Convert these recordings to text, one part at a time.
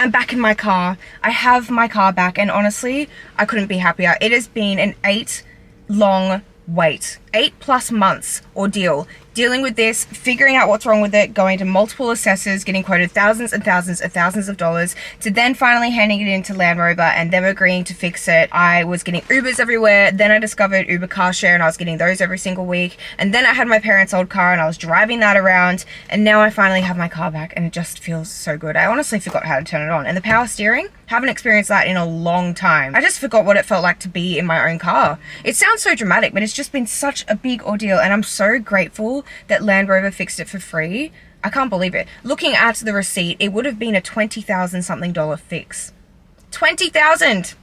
I'm back in my car. I have my car back, and honestly, I couldn't be happier. It has been an 8-long wait, 8+ months ordeal, dealing with this, figuring out what's wrong with it, going to multiple assessors, getting quoted thousands and thousands and thousands of dollars, to then finally handing it in to Land Rover and them agreeing to fix it. I was getting Ubers everywhere. Then I discovered Uber car share, and I was getting those every single week. And then I had my parents' old car and I was driving that around, and now I finally have my car back, and it just feels so good. I honestly forgot how to turn it on. And the power steering, haven't experienced that in a long time. I just forgot what it felt like to be in my own car. It sounds so dramatic, but it's just been such a big ordeal, and I'm so grateful that Land Rover fixed it for free. I can't believe it. Looking at the receipt, it would have been a $20,000 something fix. $20,000!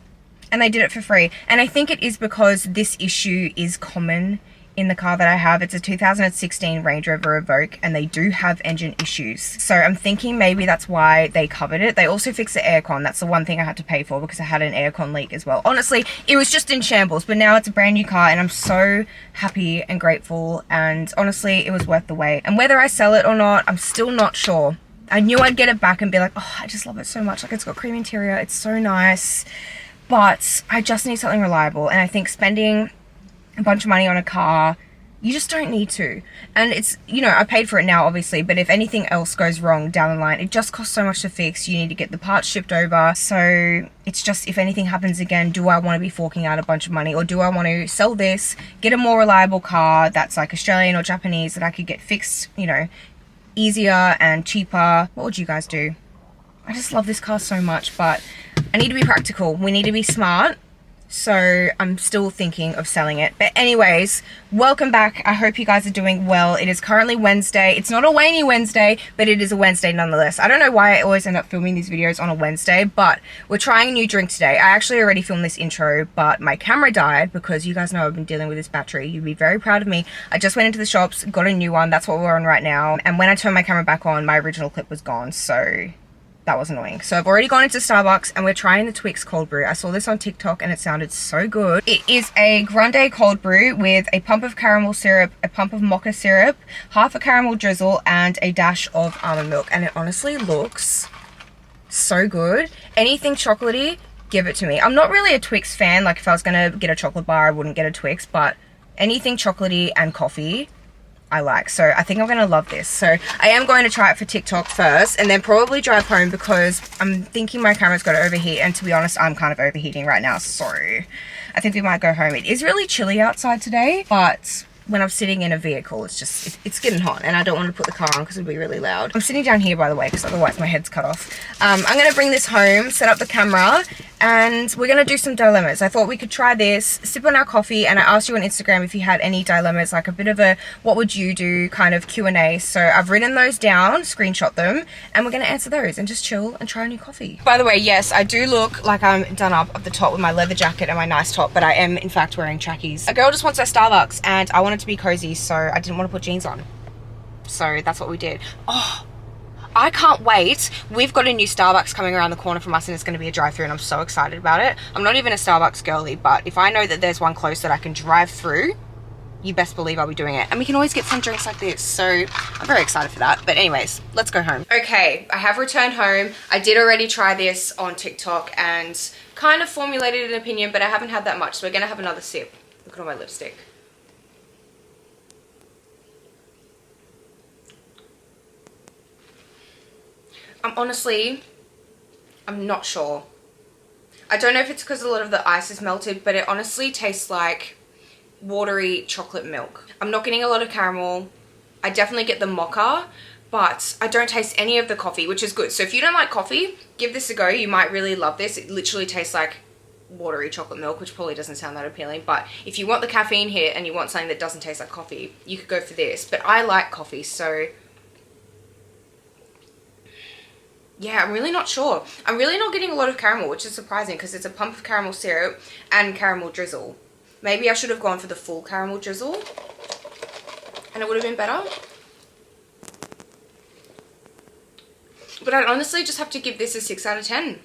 And they did it for free. And I think it is because this issue is common in the car that I have. It's a 2016 Range Rover Evoque, and they do have engine issues. So I'm thinking maybe that's why they covered it. They also fixed the aircon. That's the one thing I had to pay for because I had an aircon leak as well. Honestly, it was just in shambles, but now it's a brand new car, and I'm so happy and grateful, and honestly, it was worth the wait. And whether I sell it or not, I'm still not sure. I knew I'd get it back and be like, oh, I just love it so much. Like, it's got cream interior. It's so nice. But I just need something reliable, and I think spending a bunch of money on a car, you just don't need to. And it's, you know, I paid for it now obviously, but if anything else goes wrong down the line, it just costs so much to fix. You need to get the parts shipped over. So it's just, if anything happens again, do I want to be forking out a bunch of money, or do I want to sell this, get a more reliable car that's like Australian or Japanese that I could get fixed, you know, easier and cheaper? What would you guys do? I just love this car so much, but I need to be practical. We need to be smart. So I'm still thinking of selling it. But anyways, welcome back. I hope you guys are doing well. It is currently Wednesday. It's not a rainy Wednesday, but it is a Wednesday nonetheless. I don't know why I always end up filming these videos on a Wednesday, but we're trying a new drink today. I actually already filmed this intro, but my camera died because you guys know I've been dealing with this battery. You'd be very proud of me. I just went into the shops, got a new one. That's what we're on right now. And when I turned my camera back on, my original clip was gone. So that was annoying. So I've already gone into Starbucks and we're trying the Twix cold brew. I saw this on TikTok and it sounded so good. It is a grande cold brew with a pump of caramel syrup, a pump of mocha syrup, half a caramel drizzle, and a dash of almond milk. And it honestly looks so good. Anything chocolatey, give it to me. I'm not really a Twix fan. Like, if I was gonna get a chocolate bar, I wouldn't get a Twix, but anything chocolatey and coffee, I like. So I think I'm going to love this. So I am going to try it for TikTok first and then probably drive home because I'm thinking my camera's got to overheat, and to be honest, I'm kind of overheating right now. So I think we might go home. It is really chilly outside today, but when I'm sitting in a vehicle, it's just, it's getting hot, and I don't want to put the car on because it'll be really loud. I'm sitting down here, by the way, because otherwise my head's cut off. I'm going to bring this home, set up the camera, and we're going to do some dilemmas. I thought we could try this, sip on our coffee, and I asked you on Instagram if you had any dilemmas, like a bit of a what would you do kind of Q&A. So I've written those down, screenshot them, and we're going to answer those and just chill and try a new coffee. By the way, yes, I do look like I'm done up the top with my leather jacket and my nice top, but I am in fact wearing trackies. A girl just wants her Starbucks, and I wanted to be cozy, so I didn't want to put jeans on. So that's what we did. Oh, I can't wait. We've got a new Starbucks coming around the corner from us, and it's going to be a drive-through, and I'm so excited about it. I'm not even a Starbucks girly, but if I know that there's one close that I can drive through, you best believe I'll be doing it. And we can always get some drinks like this, so I'm very excited for that. But anyways, let's go home. Okay, I have returned home. I did already try this on TikTok and kind of formulated an opinion, but I haven't had that much, so we're going to have another sip. Look at all my lipstick. I'm not sure. I don't know if it's because a lot of the ice is melted, but it honestly tastes like watery chocolate milk. I'm not getting a lot of caramel. I definitely get the mocha, but I don't taste any of the coffee, which is good. So if you don't like coffee, give this a go. You might really love this. It literally tastes like watery chocolate milk, which probably doesn't sound that appealing, but if you want the caffeine hit and you want something that doesn't taste like coffee, you could go for this. But I like coffee, so yeah, I'm really not sure. I'm really not getting a lot of caramel, which is surprising because it's a pump of caramel syrup and caramel drizzle. Maybe I should have gone for the full caramel drizzle and it would have been better. But I'd honestly just have to give this a 6 out of 10.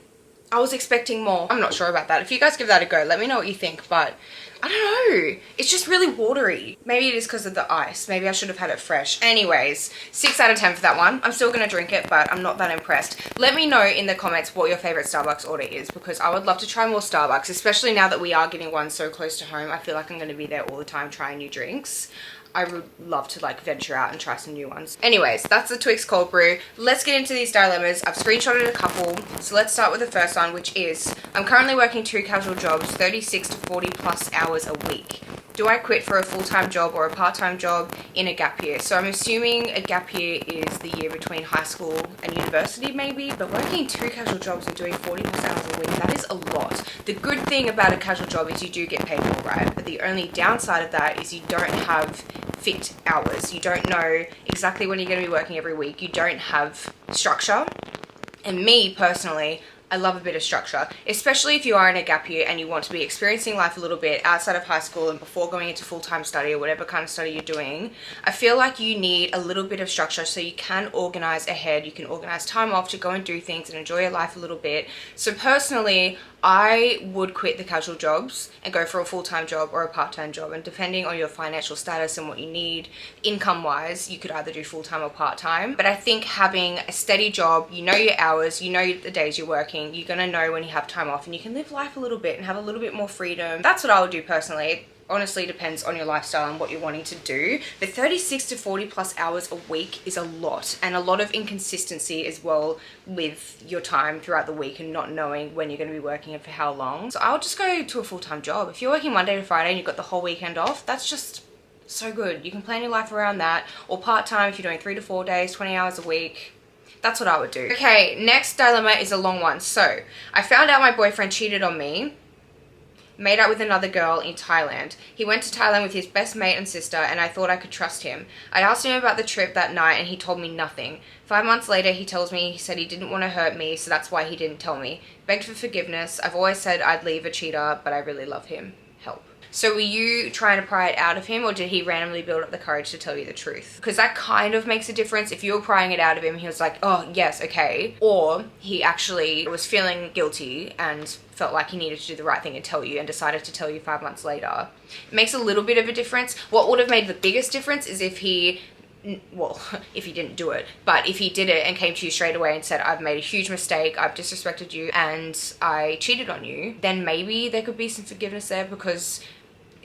I was expecting more. I'm not sure about that. If you guys give that a go, let me know what you think, but I don't know. It's just really watery. Maybe it is because of the ice. Maybe I should have had it fresh. Anyways, 6 out of 10 for that one. I'm still going to drink it, but I'm not that impressed. Let me know in the comments what your favorite Starbucks order is, because I would love to try more Starbucks, especially now that we are getting one so close to home. I feel like I'm going to be there all the time trying new drinks. I would love to like venture out and try some new ones. Anyways, that's the Twix cold brew. Let's get into these dilemmas. I've screenshotted a couple. So let's start with the first one, which is, I'm currently working 2 casual jobs, 36 to 40 plus hours a week. Do I quit for a full-time job or a part-time job in a gap year? So I'm assuming a gap year is the year between high school and university maybe, but working 2 casual jobs and doing 40 plus hours a week, that is a lot. The good thing about a casual job is you do get paid more, right? But the only downside of that is you don't have fit hours. You don't know exactly when you're going to be working every week. You don't have structure. And me personally, I love a bit of structure, especially if you are in a gap year and you want to be experiencing life a little bit outside of high school and before going into full-time study or whatever kind of study you're doing. I feel like you need a little bit of structure so you can organize ahead. You can organize time off to go and do things and enjoy your life a little bit. So personally, I would quit the casual jobs and go for a full-time job or a part-time job, and depending on your financial status and what you need income-wise, you could either do full-time or part-time. But I think having a steady job, you know your hours, you know the days you're working, you're gonna know when you have time off, and you can live life a little bit and have a little bit more freedom. That's what I would do personally. Honestly depends on your lifestyle and what you're wanting to do, but 36 to 40 plus hours a week is a lot, and a lot of inconsistency as well with your time throughout the week and not knowing when you're going to be working and for how long. So I'll just go to a full-time job. If you're working Monday to Friday and you've got the whole weekend off, that's just so good. You can plan your life around that. Or part-time if you're doing 3 to 4 days, 20 hours a week. That's what I would do. Okay, next dilemma is a long one. So I found out my boyfriend cheated on me, made out with another girl in Thailand. He went to Thailand with his best mate and sister, and I thought I could trust him. I asked him about the trip that night and he told me nothing. 5 months later, he tells me he said he didn't want to hurt me, so that's why he didn't tell me. Begged for forgiveness. I've always said I'd leave a cheater, but I really love him. Help. So were you trying to pry it out of him, or did he randomly build up the courage to tell you the truth? Because that kind of makes a difference. If you were prying it out of him, he was like, oh yes, okay. Or he actually was feeling guilty and felt like he needed to do the right thing and tell you, and decided to tell you 5 months later. It makes a little bit of a difference. What would have made the biggest difference is if he, well, if he didn't do it, but if he did it and came to you straight away and said, I've made a huge mistake, I've disrespected you, and I cheated on you, then maybe there could be some forgiveness there. Because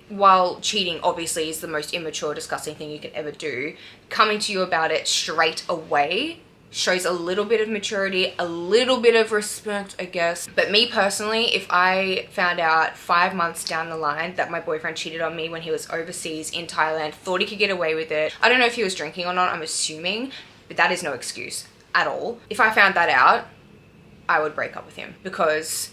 while cheating obviously is the most immature, disgusting thing you can ever do, coming to you about it straight away shows a little bit of maturity, a little bit of respect, I guess. But me personally, if I found out 5 months down the line that my boyfriend cheated on me when he was overseas in Thailand, thought he could get away with it, I don't know if he was drinking or not, I'm assuming, but that is no excuse at all. If I found that out, I would break up with him, because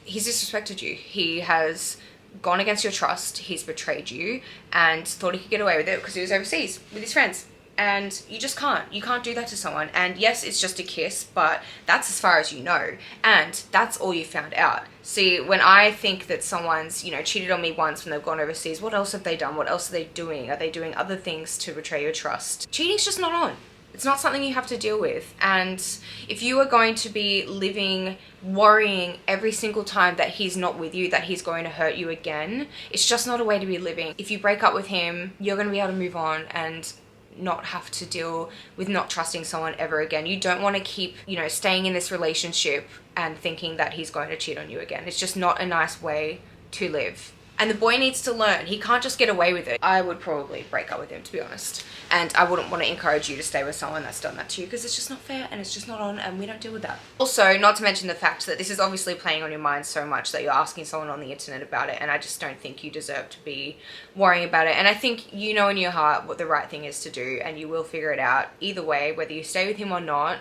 he's disrespected you. He has gone against your trust, he's betrayed you, and thought he could get away with it because he was overseas with his friends. And you just can't. You can't do that to someone. And yes, it's just a kiss, but that's as far as you know. And that's all you found out. See, when I think that someone's, cheated on me once when they've gone overseas, what else have they done? What else are they doing? Are they doing other things to betray your trust? Cheating's just not on. It's not something you have to deal with. And if you are going to be living worrying every single time that he's not with you, that he's going to hurt you again, it's just not a way to be living. If you break up with him, you're going to be able to move on and not have to deal with not trusting someone ever again. You don't want to keep, staying in this relationship and thinking that he's going to cheat on you again. It's just not a nice way to live. And the boy needs to learn. He can't just get away with it. I would probably break up with him, to be honest. And I wouldn't want to encourage you to stay with someone that's done that to you, because it's just not fair and it's just not on, and we don't deal with that. Also, not to mention the fact that this is obviously playing on your mind so much that you're asking someone on the internet about it, and I just don't think you deserve to be worrying about it. And I think you know in your heart what the right thing is to do, and you will figure it out either way, whether you stay with him or not.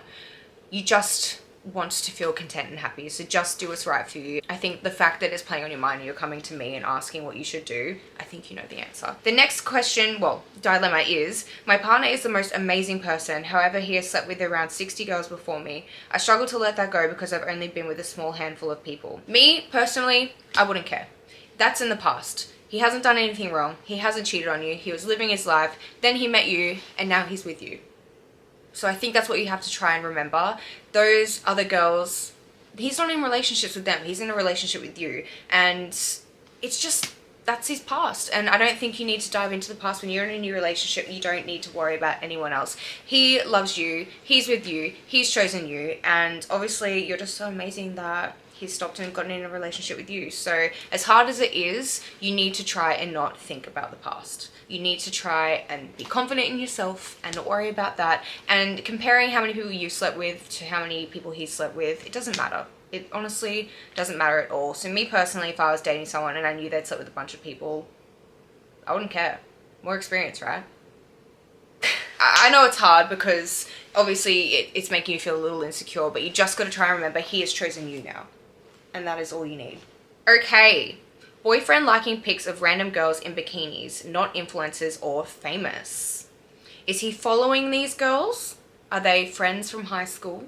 You just want to feel content and happy, so just do what's right for you. I think the fact that it's playing on your mind and you're coming to me and asking what you should do, I think you know the answer. The next question, dilemma is, my partner is the most amazing person, however he has slept with around 60 girls before me. I struggle to let that go because I've only been with a small handful of people. Me, personally, I wouldn't care. That's in the past. He hasn't done anything wrong. He hasn't cheated on you. He was living his life. Then he met you, and now he's with you. So I think that's what you have to try and remember. Those other girls he's not in relationships with them. He's in a relationship with you. And it's just, that's his past. And I don't think you need to dive into the past. When you're in a new relationship, you don't need to worry about anyone else. He loves you. He's with you. He's chosen you. And obviously you're just so amazing that he's stopped and gotten in a relationship with you. So as hard as it is, you need to try and not think about the past. You need to try and be confident in yourself and not worry about that. And comparing how many people you slept with to how many people he slept with, it doesn't matter. It honestly doesn't matter at all. So me personally, if I was dating someone and I knew they'd slept with a bunch of people, I wouldn't care. More experience, right? I know it's hard because obviously it's making you feel a little insecure, but you just got to try and remember he has chosen you now. And that is all you need. Okay. Boyfriend liking pics of random girls in bikinis, not influencers or famous. Is he following these girls? Are they friends from high school?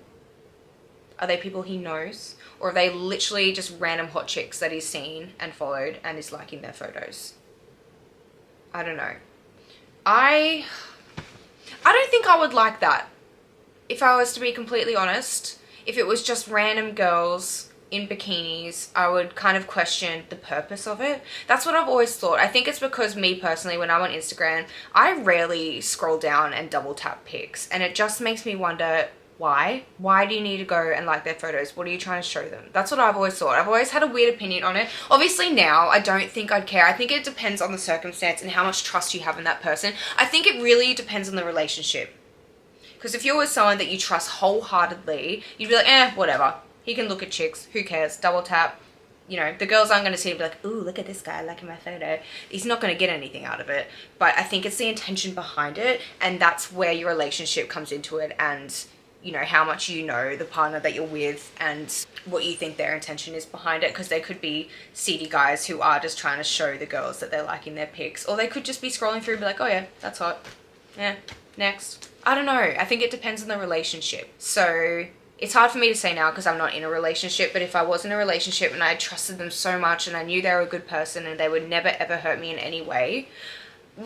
Are they people he knows? Or are they literally just random hot chicks that he's seen and followed and is liking their photos? I don't know. I don't think I would like that. If I was to be completely honest, if it was just random girls in bikinis, I would kind of question the purpose of it. That's what I've always thought. I think it's because me personally, when I'm on Instagram, I rarely scroll down and double tap pics, and it just makes me wonder, why? Why do you need to go and like their photos? What are you trying to show them? That's what I've always thought. I've always had a weird opinion on it. Obviously now, I don't think I'd care. I think it depends on the circumstance and how much trust you have in that person. I think it really depends on the relationship. Because if you're with someone that you trust wholeheartedly, you'd be like, whatever. He can look at chicks. Who cares? Double tap. You know, the girls aren't going to see him and be like, ooh, look at this guy liking my photo. He's not going to get anything out of it. But I think it's the intention behind it. And that's where your relationship comes into it. And, you know, how much you know the partner that you're with and what you think their intention is behind it. Because they could be seedy guys who are just trying to show the girls that they're liking their pics. Or they could just be scrolling through and be like, oh yeah, that's hot. Yeah, next. I don't know. I think it depends on the relationship. So it's hard for me to say now because I'm not in a relationship, but if I was in a relationship and I trusted them so much and I knew they were a good person and they would never ever hurt me in any way,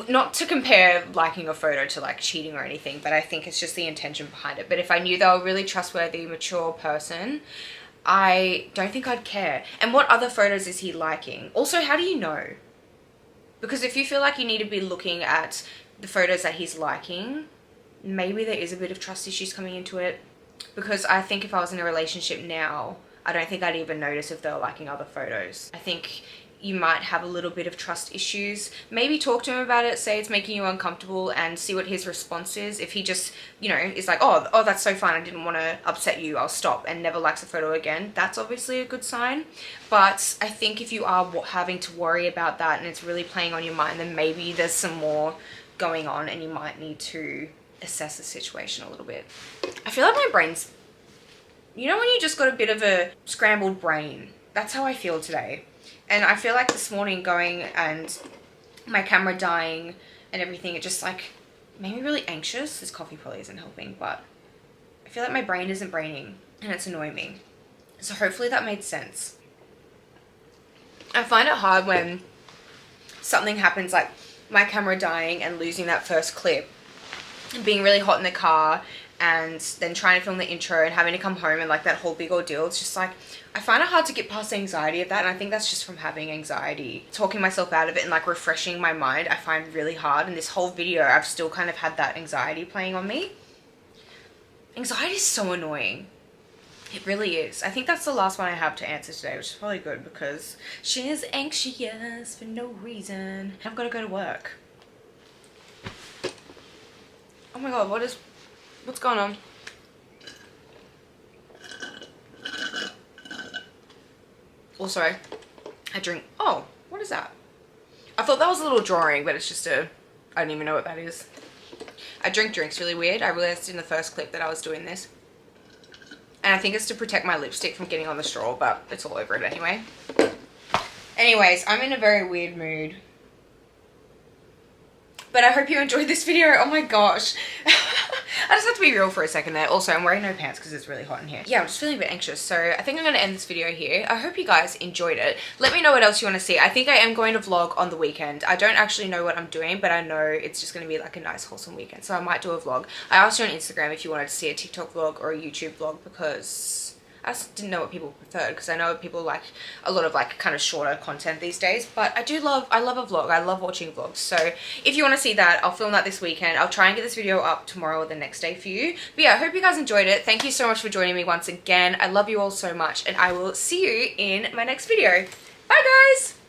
not to compare liking a photo to like cheating or anything, but I think it's just the intention behind it. But if I knew they were a really trustworthy, mature person, I don't think I'd care. And what other photos is he liking? Also, how do you know? Because if you feel like you need to be looking at the photos that he's liking, maybe there is a bit of trust issues coming into it. Because I think if I was in a relationship now, I don't think I'd even notice if they were liking other photos. I think you might have a little bit of trust issues. Maybe talk to him about it, say it's making you uncomfortable, and see what his response is. If he just, you know, is like, oh, that's so fine, I didn't want to upset you, I'll stop, and never likes a photo again, that's obviously a good sign. But I think if you are having to worry about that and it's really playing on your mind, then maybe there's some more going on and you might need to assess the situation a little bit. I feel like my brain's, you know when you just got a bit of a scrambled brain? That's how I feel today. And I feel like this morning going and my camera dying and everything, it just like made me really anxious. This coffee probably isn't helping, but I feel like my brain isn't braining and it's annoying me. So hopefully that made sense. I find it hard when something happens like my camera dying and losing that first clip, being really hot in the car and then trying to film the intro and having to come home and like that whole big ordeal. It's just like, I find it hard to get past the anxiety of that, and I think that's just from having anxiety. Talking myself out of it and like refreshing my mind, I find really hard, and this whole video I've still kind of had that anxiety playing on me. Anxiety is so annoying. It really is. I think that's the last one I have to answer today, which is probably good because she is anxious for no reason. I've got to go to work. Oh my god, what's going on? Also, I drink, oh, what is that? I thought that was a little drawing, but it's just I don't even know what that is. I drink drinks really weird. I realized in the first clip that I was doing this. And I think it's to protect my lipstick from getting on the straw, but it's all over it anyway. Anyways, I'm in a very weird mood. But I hope you enjoyed this video. Oh my gosh. I just have to be real for a second there. Also, I'm wearing no pants because it's really hot in here. Yeah, I'm just feeling a bit anxious. So I think I'm going to end this video here. I hope you guys enjoyed it. Let me know what else you want to see. I think I am going to vlog on the weekend. I don't actually know what I'm doing, but I know it's just going to be like a nice wholesome weekend. So I might do a vlog. I asked you on Instagram if you wanted to see a TikTok vlog or a YouTube vlog because I just didn't know what people preferred, because I know people like a lot of like kind of shorter content these days, but I love a vlog. I love watching vlogs. So if you want to see that, I'll film that this weekend. I'll try and get this video up tomorrow or the next day for you. But yeah, I hope you guys enjoyed it. Thank you so much for joining me once again. I love you all so much, and I will see you in my next video. Bye guys!